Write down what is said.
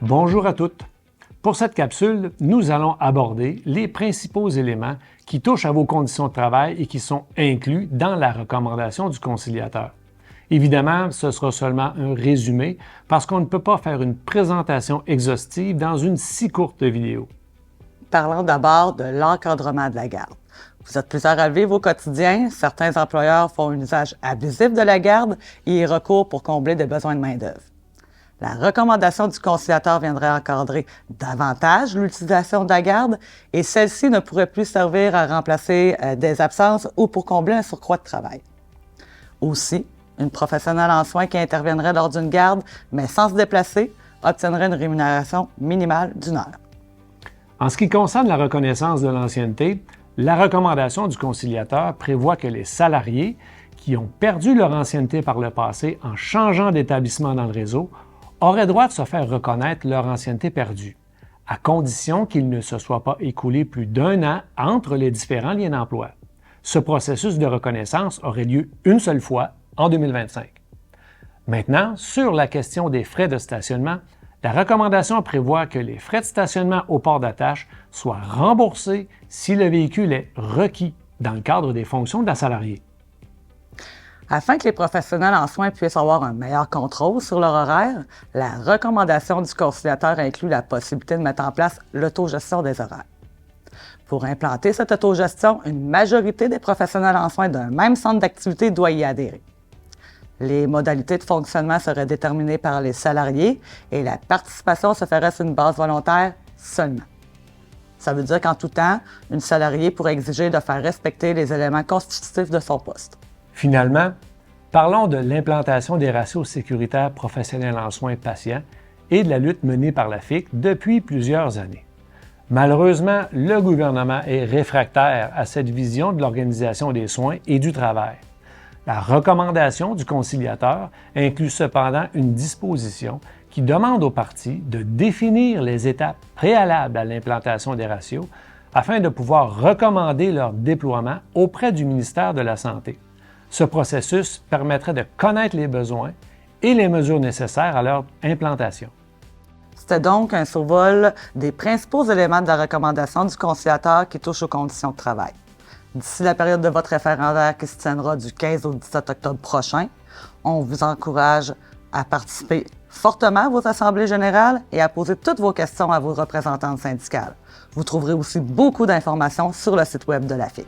Bonjour à toutes. Pour cette capsule, nous allons aborder les principaux éléments qui touchent à vos conditions de travail et qui sont inclus dans la recommandation du conciliateur. Évidemment, ce sera seulement un résumé parce qu'on ne peut pas faire une présentation exhaustive dans une si courte vidéo. Parlons d'abord de l'encadrement de la garde. Vous êtes plusieurs à le vivre au quotidien. Certains employeurs font un usage abusif de la garde et y recourent pour combler des besoins de main-d'œuvre. La recommandation du conciliateur viendrait encadrer davantage l'utilisation de la garde et celle-ci ne pourrait plus servir à remplacer des absences ou pour combler un surcroît de travail. Aussi, une professionnelle en soins qui interviendrait lors d'une garde, mais sans se déplacer, obtiendrait une rémunération minimale d'1 heure. En ce qui concerne la reconnaissance de l'ancienneté, la recommandation du conciliateur prévoit que les salariés qui ont perdu leur ancienneté par le passé en changeant d'établissement dans le réseau auraient droit de se faire reconnaître leur ancienneté perdue, à condition qu'il ne se soit pas écoulé plus d'1 an entre les différents liens d'emploi. Ce processus de reconnaissance aurait lieu une seule fois en 2025. Maintenant, sur la question des frais de stationnement, la recommandation prévoit que les frais de stationnement au port d'attache soient remboursés si le véhicule est requis dans le cadre des fonctions d'un salarié. Afin que les professionnels en soins puissent avoir un meilleur contrôle sur leur horaire, la recommandation du conciliateur inclut la possibilité de mettre en place l'autogestion des horaires. Pour implanter cette autogestion, une majorité des professionnels en soins d'un même centre d'activité doit y adhérer. Les modalités de fonctionnement seraient déterminées par les salariés et la participation se ferait sur une base volontaire seulement. Ça veut dire qu'en tout temps, une salariée pourrait exiger de faire respecter les éléments constitutifs de son poste. Finalement, parlons de l'implantation des ratios sécuritaires professionnels en soins patients et de la lutte menée par la FIC depuis plusieurs années. Malheureusement, le gouvernement est réfractaire à cette vision de l'organisation des soins et du travail. La recommandation du conciliateur inclut cependant une disposition qui demande aux parties de définir les étapes préalables à l'implantation des ratios afin de pouvoir recommander leur déploiement auprès du ministère de la Santé. Ce processus permettrait de connaître les besoins et les mesures nécessaires à leur implantation. C'était donc un survol des principaux éléments de la recommandation du conciliateur qui touche aux conditions de travail. D'ici la période de votre référendaire qui se tiendra du 15 au 17 octobre prochain, on vous encourage à participer fortement à vos assemblées générales et à poser toutes vos questions à vos représentantes syndicales. Vous trouverez aussi beaucoup d'informations sur le site web de la FIC.